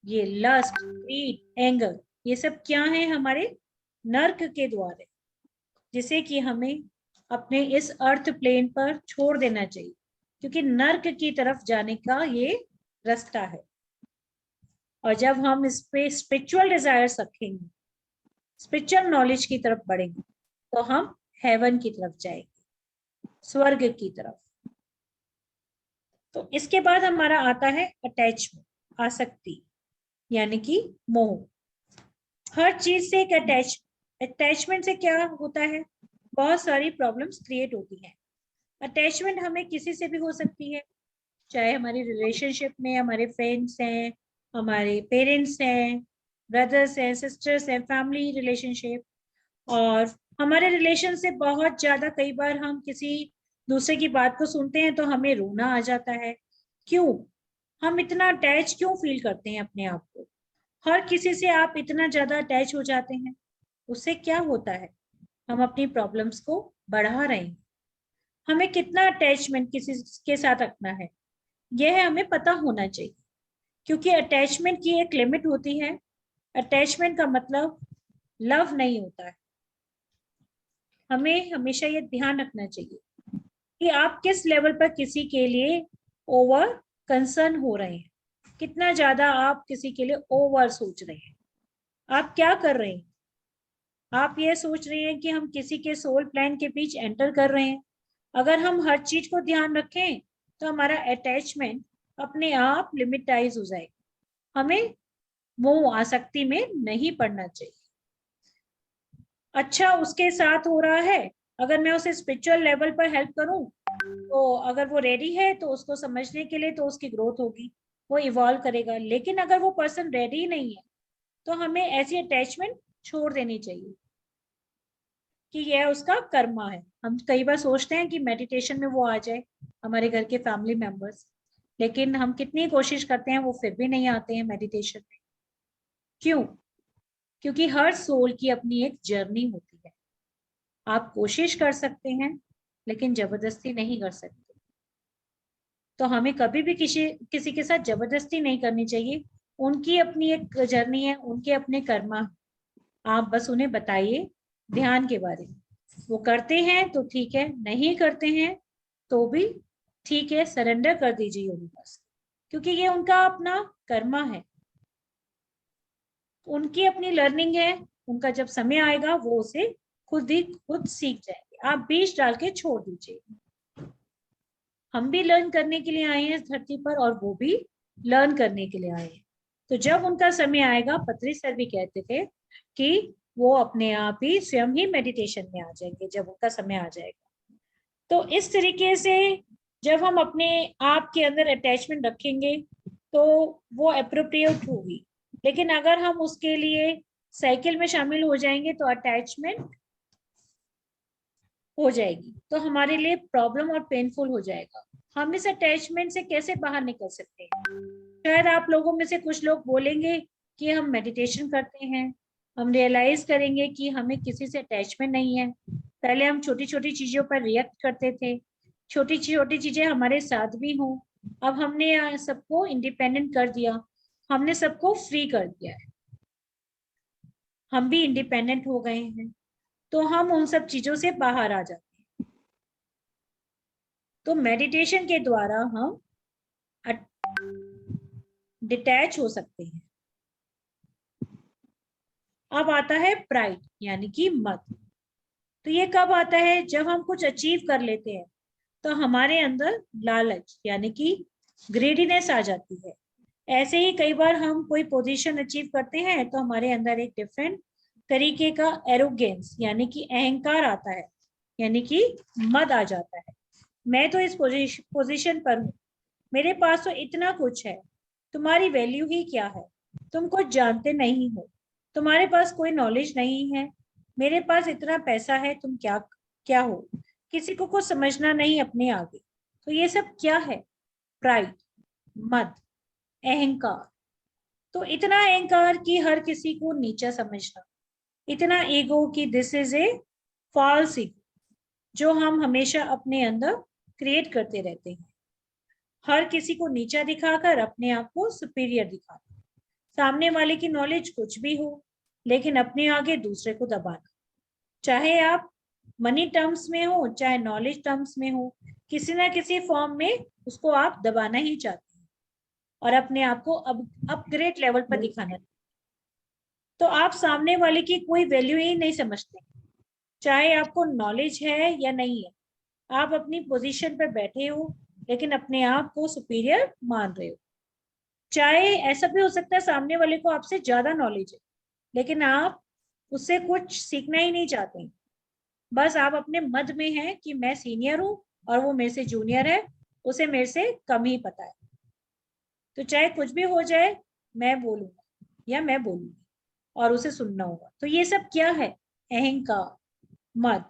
ये लस्ट, ग्रीड, एंगर, ये सब क्या है? हमारे नर्क के द्वार है, जिसे कि हमें अपने इस अर्थ प्लेन पर छोड़ देना चाहिए, क्योंकि नर्क की तरफ जाने का ये रास्ता है। और जब हम इस पे स्पिरिचुअल डिजायर्स रखेंगे, स्पिरिचुअल नॉलेज की तरफ बढ़ेंगे, तो हम हेवन की तरफ जाएंगे, स्वर्ग की तरफ। तो इसके बाद हमारा आता है अटैचमेंट, आसक्ति, यानी कि मोह। हर चीज से एक अटैचमेंट से क्या होता है? बहुत सारी प्रॉब्लम्स क्रिएट होती हैं। अटैचमेंट हमें किसी से भी हो सकती है, चाहे हमारी रिलेशनशिप में हमारे फ्रेंड्स हैं, हमारे पेरेंट्स हैं, ब्रदर्स हैं, सिस्टर्स हैं, फैमिली रिलेशनशिप। और हमारे रिलेशन से बहुत ज्यादा कई बार हम किसी दूसरे की बात को सुनते हैं तो हमें रोना आ जाता है। क्यों? हम इतना अटैच क्यों फील करते हैं अपने आप को? हर किसी से आप इतना ज्यादा अटैच हो जाते हैं, उससे क्या होता है? हम अपनी प्रॉब्लम्स को बढ़ा रहे हैं। हमें कितना अटैचमेंट किसी के साथ रखना है, यह हमें पता होना चाहिए, क्योंकि अटैचमेंट की एक लिमिट होती है। अटैचमेंट का मतलब लव नहीं होता है। हमें हमेशा ये ध्यान रखना चाहिए कि आप किस लेवल पर किसी के लिए ओवर कंसर्न हो रहे हैं, कितना ज्यादा आप किसी के लिए ओवर सोच रहे हैं। आप क्या कर रहे हैं? आप ये सोच रहे हैं कि हम किसी के सोल प्लान के बीच एंटर कर रहे हैं। अगर हम हर चीज को ध्यान रखें तो हमारा अटैचमेंट अपने आप लिमिटाइज हो जाएगा। हमें मोह आसक्ति में नहीं पड़ना चाहिए। अच्छा, उसके साथ हो रहा है, अगर मैं उसे स्पिरिचुअल लेवल पर हेल्प करूं, तो अगर वो रेडी है तो उसको समझने के लिए, तो उसकी ग्रोथ होगी, वो इवॉल्व करेगा। लेकिन अगर वो पर्सन रेडी नहीं है तो हमें ऐसी अटैचमेंट छोड़ देनी चाहिए कि यह उसका कर्मा है। हम कई बार सोचते हैं कि मेडिटेशन में वो आ जाए, हमारे घर के फैमिली मेंबर्स, लेकिन हम कितनी कोशिश करते हैं वो फिर भी नहीं आते हैं मेडिटेशन में। क्यों? क्योंकि हर सोल की अपनी एक जर्नी होती है। आप कोशिश कर सकते हैं लेकिन जबरदस्ती नहीं कर सकते। तो हमें कभी भी किसी किसी के साथ जबरदस्ती नहीं करनी चाहिए। उनकी अपनी एक जर्नी है, उनके अपने कर्मा। आप बस उन्हें बताइए ध्यान के बारे में, वो करते हैं तो ठीक है, नहीं करते हैं तो भी ठीक है, सरेंडर कर दीजिए उनके पास, क्योंकि ये उनका अपना कर्मा है, उनकी अपनी लर्निंग है। उनका जब समय आएगा वो उसे खुद सीख जाएंगे। आप बीज डाल के छोड़ दीजिए। हम भी लर्न करने के लिए आए हैं इस धरती पर और वो भी लर्न करने के लिए आए हैं। तो जब उनका समय आएगा, पत्री सर भी कहते थे कि वो अपने आप ही स्वयं ही मेडिटेशन में आ जाएंगे जब उनका समय आ जाएगा। तो इस तरीके से जब हम अपने आप के अंदर अटैचमेंट रखेंगे तो वो अप्रोप्रिएट होगी। लेकिन अगर हम उसके लिए साइकिल में शामिल हो जाएंगे तो अटैचमेंट हो जाएगी, तो हमारे लिए प्रॉब्लम और पेनफुल हो जाएगा। हम इस अटैचमेंट से कैसे बाहर निकल सकते हैं? शायद आप लोगों में से कुछ लोग बोलेंगे कि हम मेडिटेशन करते हैं, हम रियलाइज करेंगे कि हमें किसी से अटैचमेंट नहीं है। पहले हम छोटी छोटी चीजों पर रिएक्ट करते थे, छोटी छोटी चीजें हमारे साथ भी हों। अब हमने सबको इंडिपेंडेंट कर दिया, हमने सबको फ्री कर दिया है, हम भी इंडिपेंडेंट हो गए हैं, तो हम उन सब चीजों से बाहर आ जाते हैं। तो मेडिटेशन के द्वारा हम डिटैच हो सकते हैं। अब आता है प्राइड, यानी कि मत। तो ये कब आता है? जब हम कुछ अचीव कर लेते हैं तो हमारे अंदर लालच यानी कि ग्रेडीनेस आ जाती है। ऐसे ही कई बार हम कोई पोजीशन अचीव करते हैं तो हमारे अंदर एक डिफरेंट तरीके का एरोगेंस यानी कि अहंकार आता है, यानी कि मद आ जाता है। मैं तो इस पोजीशन पर हूँ, मेरे पास तो इतना कुछ है, तुम्हारी वैल्यू ही क्या है? तुम कुछ जानते नहीं हो, तुम्हारे पास कोई नॉलेज नहीं है। मेरे पास इतना पैसा है, तुम क्या क्या हो? किसी को कुछ समझना नहीं अपने आगे। तो ये सब क्या है? प्राइड, मद, अहंकार। तो इतना अहंकार कि हर किसी को नीचा समझना, इतना ईगो कि this is a false ego, जो हम हमेशा अपने अंदर क्रिएट करते रहते हैं। हर किसी को नीचा दिखाकर अपने आप को सुपीरियर दिखाना, सामने वाले की नॉलेज कुछ भी हो लेकिन अपने आगे दूसरे को दबाना, चाहे आप मनी टर्म्स में हो चाहे नॉलेज टर्म्स में हो, किसी ना किसी फॉर्म में उसको आप दबाना ही चाहते हैं और अपने आप को अपग्रेड लेवल पर दिखाना। तो आप सामने वाले की कोई वैल्यू ही नहीं समझते, चाहे आपको नॉलेज है या नहीं है। आप अपनी पोजीशन पर बैठे हो लेकिन अपने आप को सुपीरियर मान रहे हो। चाहे ऐसा भी हो सकता है सामने वाले को आपसे ज्यादा नॉलेज है लेकिन आप उससे कुछ सीखना ही नहीं चाहते, बस आप अपने मद में हैं कि मैं सीनियर हूं और वो मेरे से जूनियर है, उसे मेरे से कम ही पता है। तो चाहे कुछ भी हो जाए मैं बोलूंगा या मैं बोलूंगी और उसे सुनना होगा। तो ये सब क्या है? अहंकार, मद।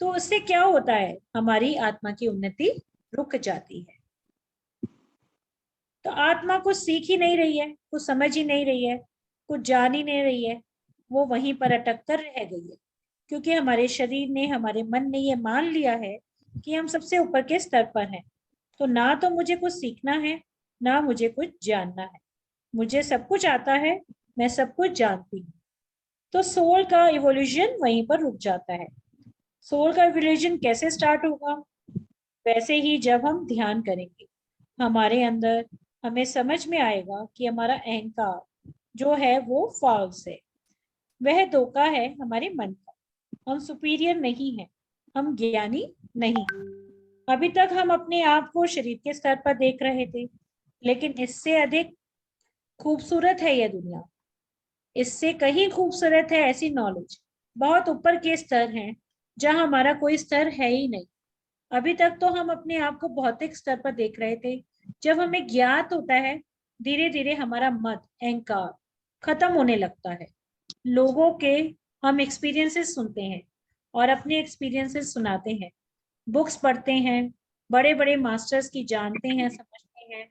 तो उससे क्या होता है? हमारी आत्मा की उन्नति रुक जाती है। तो आत्मा कुछ सीख ही नहीं रही है, कुछ समझ ही नहीं रही है, कुछ जान ही नहीं रही है, वो वहीं पर अटक कर रह गई है, क्योंकि हमारे शरीर ने, हमारे मन ने ये मान लिया है कि हम सबसे ऊपर के स्तर पर हैं। तो ना तो मुझे कुछ सीखना है ना मुझे कुछ जानना है, मुझे सब कुछ आता है, मैं सब कुछ जानती हूँ। तो सोल का इवोल्यूशन वहीं पर रुक जाता है। सोल का इवोल्यूशन कैसे स्टार्ट होगा? वैसे ही जब हम ध्यान करेंगे हमारे अंदर हमें समझ में आएगा कि हमारा अहंकार जो है वो फॉल्स है, वह धोखा है हमारे मन का। हम सुपीरियर नहीं है, हम ज्ञानी नहीं। अभी तक हम अपने आप को शरीर के स्तर पर देख रहे थे, लेकिन इससे अधिक खूबसूरत है यह दुनिया, इससे कहीं खूबसूरत है ऐसी नॉलेज। बहुत ऊपर के स्तर हैं जहां हमारा कोई स्तर है ही नहीं। अभी तक तो हम अपने आप को भौतिक स्तर पर देख रहे थे। जब हमें ज्ञात होता है धीरे धीरे हमारा मत, अहंकार खत्म होने लगता है। लोगों के हम एक्सपीरियंसेस सुनते हैं और अपने एक्सपीरियंसेस सुनाते हैं, बुक्स पढ़ते हैं, बड़े बड़े मास्टर्स की जानते हैं, समझते हैं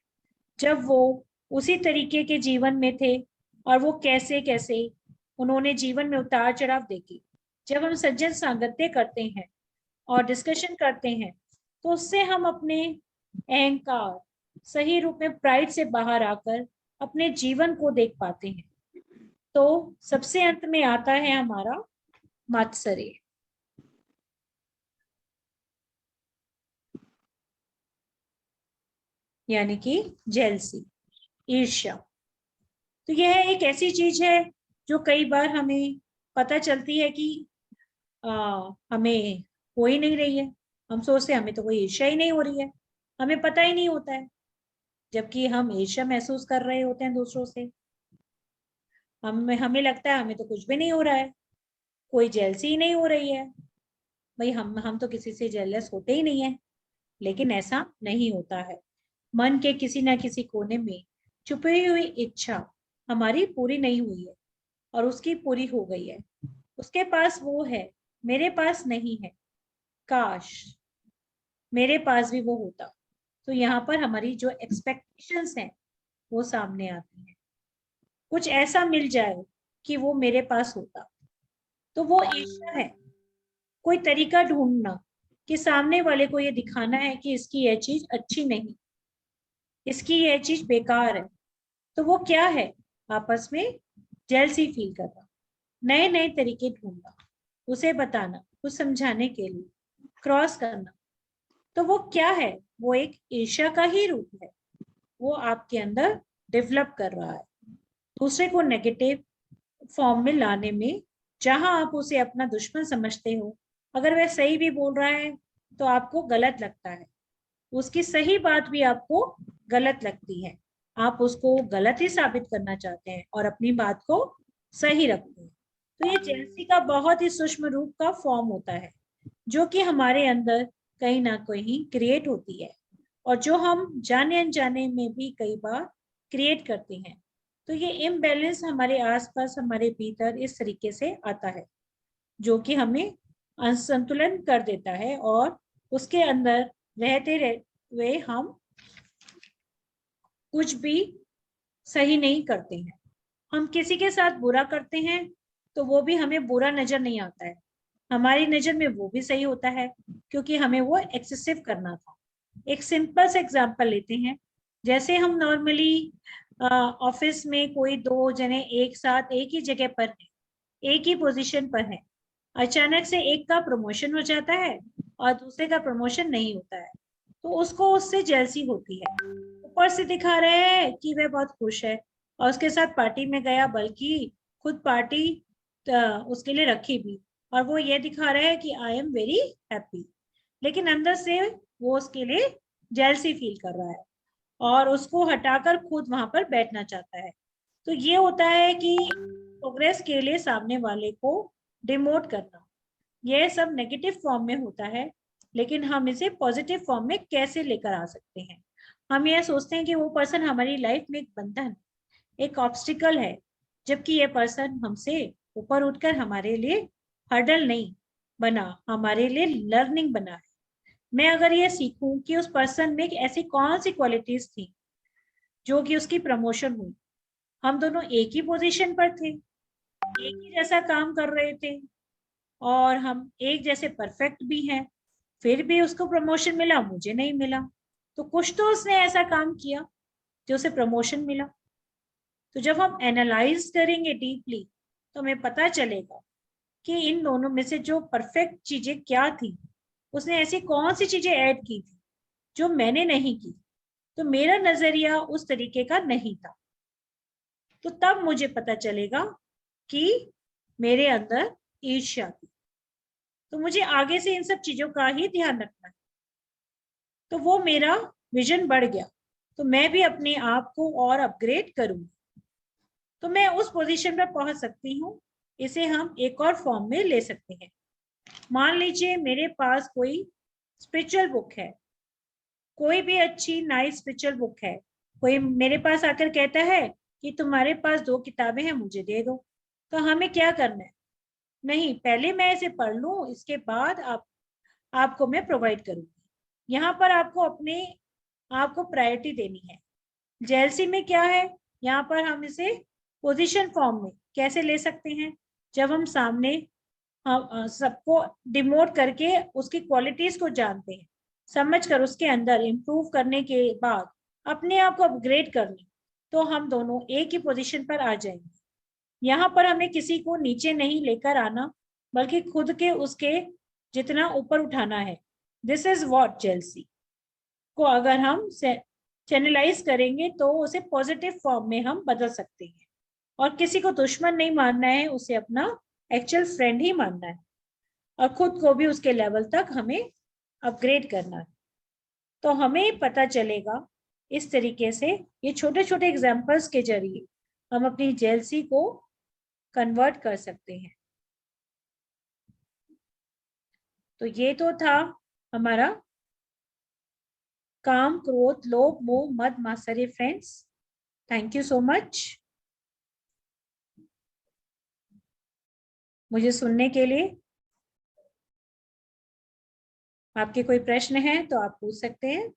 जब वो उसी तरीके के जीवन में थे और वो कैसे कैसे उन्होंने जीवन में उतार चढ़ाव देखे। जब हम सज्जन सांगत्य करते हैं और डिस्कशन करते हैं तो उससे हम अपने अहंकार, सही रूप में प्राइड से बाहर आकर अपने जीवन को देख पाते हैं। तो सबसे अंत में आता है हमारा मात्सर्य, यानी कि जेलसी, ईर्ष्या। तो यह एक ऐसी चीज है जो कई बार हमें पता चलती है कि हमें हो ही नहीं रही है। हम सोचते हैं हमें तो कोई ईर्ष्या ही नहीं हो रही है, हमें पता ही नहीं होता है, जबकि हम ईर्ष्या महसूस कर रहे होते हैं दूसरों से। हमें लगता है हमें तो कुछ भी नहीं हो रहा है, कोई जेलसी ही नहीं हो रही है, भाई हम तो किसी से जेलस होते ही नहीं है। लेकिन ऐसा नहीं होता है। मन के किसी ना किसी कोने में छुपी हुई इच्छा हमारी पूरी नहीं हुई है और उसकी पूरी हो गई है। उसके पास वो है, मेरे पास नहीं है, काश मेरे पास भी वो होता। तो यहाँ पर हमारी जो एक्सपेक्टेशंस हैं वो सामने आती हैं। कुछ ऐसा मिल जाए कि वो मेरे पास होता, तो वो ईर्ष्या है। कोई तरीका ढूंढना कि सामने वाले को ये दिखाना है कि इसकी यह चीज अच्छी नहीं, इसकी यह चीज बेकार है। तो वो क्या है? आपस में जेलसी फील करना, नए नए तरीके ढूंढना, उसे बताना, कुछ समझाने के लिए, क्रॉस करना। तो वो क्या है? वो एक ईर्ष्या का ही रूप है। वो आपके अंदर डेवलप कर रहा है दूसरे को नेगेटिव फॉर्म में लाने में। जहां आप उसे अपना दुश्मन समझते हो, अगर वह सही भी बोल रहा है तो आपको गलत लगता है, उसकी सही बात भी आपको गलत लगती है, आप उसको गलत ही साबित करना चाहते हैं और अपनी बात को सही रखते हैं। तो ये जेलसी का बहुत ही सूक्ष्म रूप का फॉर्म होता है जो कि हमारे अंदर कहीं ना कहीं क्रिएट होती है और जो हम जाने अनजाने में भी कई बार क्रिएट करते हैं। तो ये इम्बैलेंस हमारे आसपास, हमारे भीतर इस तरीके से आता है जो कि हमें असंतुलन कर देता है और उसके अंदर रहते हुए हम कुछ भी सही नहीं करते हैं। हम किसी के साथ बुरा करते हैं तो वो भी हमें बुरा नजर नहीं आता है, हमारी नजर में वो भी सही होता है, क्योंकि हमें वो एक्सेसिव करना था। एक सिंपल सा एग्जांपल लेते हैं। जैसे हम नॉर्मली ऑफिस में कोई दो जने एक साथ एक ही जगह पर हैं, एक ही पोजीशन पर है, अचानक से एक का प्रमोशन हो जाता है और दूसरे का प्रमोशन नहीं होता है, तो उसको उससे जेलसी होती है। ऊपर से दिखा रहे हैं कि वह बहुत खुश है और उसके साथ पार्टी में गया, बल्कि खुद पार्टी उसके लिए रखी भी, और वो ये दिखा रहा है कि आई एम वेरी हैप्पी, लेकिन अंदर से वो उसके लिए जेलसी फील कर रहा है और उसको हटाकर खुद वहां पर बैठना चाहता है। तो ये होता है कि प्रोग्रेस के लिए सामने वाले को डिमोट करना, यह सब नेगेटिव फॉर्म में होता है, लेकिन हम इसे पॉजिटिव फॉर्म में कैसे लेकर आ सकते हैं। हम यह सोचते हैं कि वो पर्सन हमारी लाइफ में एक बंधन, एक ऑब्स्टिकल है, जबकि ये पर्सन हमसे ऊपर उठकर हमारे लिए हर्डल नहीं बना, हमारे लिए लर्निंग बना है। मैं अगर ये सीखूं कि उस पर्सन में ऐसी कौन सी क्वालिटीज थी जो कि उसकी प्रमोशन हुई, हम दोनों एक ही पोजीशन पर थे, एक ही जैसा काम कर रहे थे और हम एक जैसे परफेक्ट भी हैं, फिर भी उसको प्रमोशन मिला, मुझे नहीं मिला। तो कुछ तो उसने ऐसा काम किया जो उसे प्रमोशन मिला। तो जब हम एनालाइज करेंगे डीपली, तो हमें पता चलेगा कि इन दोनों में से जो परफेक्ट चीजें क्या थी, उसने ऐसी कौन सी चीजें ऐड की थी जो मैंने नहीं की, तो मेरा नजरिया उस तरीके का नहीं था। तो तब मुझे पता चलेगा कि मेरे अंदर ईर्ष्या थी। तो मुझे आगे से इन सब चीजों का ही ध्यान रखना है। तो वो मेरा विजन बढ़ गया, तो मैं भी अपने आप को और अपग्रेड करूंगी, तो मैं उस पोजीशन पर पहुंच सकती हूँ। इसे हम एक और फॉर्म में ले सकते हैं। मान लीजिए मेरे पास कोई स्पिरिचुअल बुक है, कोई भी अच्छी नाइस स्पिरिचुअल बुक है, कोई मेरे पास आकर कहता है कि तुम्हारे पास 2 किताबें हैं, मुझे दे दो। तो हमें क्या करना है? नहीं, पहले मैं इसे पढ़ लूं, इसके बाद आपको मैं प्रोवाइड करूंगी। यहाँ पर आपको अपने आपको प्रायोरिटी देनी है। जेएलसी में क्या है, यहाँ पर हम इसे पोजीशन फॉर्म में कैसे ले सकते हैं, जब हम सामने हम सबको डिमोट करके उसकी क्वालिटीज को जानते हैं, समझ कर उसके अंदर इम्प्रूव करने के बाद अपने आप को अपग्रेड कर लें, तो हम दोनों एक ही पोजीशन पर आ जाएंगे। यहाँ पर हमें किसी को नीचे नहीं लेकर आना, बल्कि खुद के उसके जितना ऊपर उठाना है। दिस इज व्हाट जेलसी को अगर हम चैनलाइज करेंगे तो उसे पॉजिटिव फॉर्म में हम बदल सकते हैं, और किसी को दुश्मन नहीं मानना है, उसे अपना एक्चुअल फ्रेंड ही मानना है, और खुद को भी उसके लेवल तक हमें अपग्रेड करना है। तो हमें पता चलेगा इस तरीके से, ये छोटे छोटे एग्जाम्पल्स के जरिए हम अपनी जेलसी को कन्वर्ट कर सकते हैं। तो ये तो था हमारा काम, क्रोध, लोभ, मोह, मद, मात्सर्य friends. Thank you so much मुझे सुनने के लिए। आपके कोई प्रश्न है तो आप पूछ सकते हैं।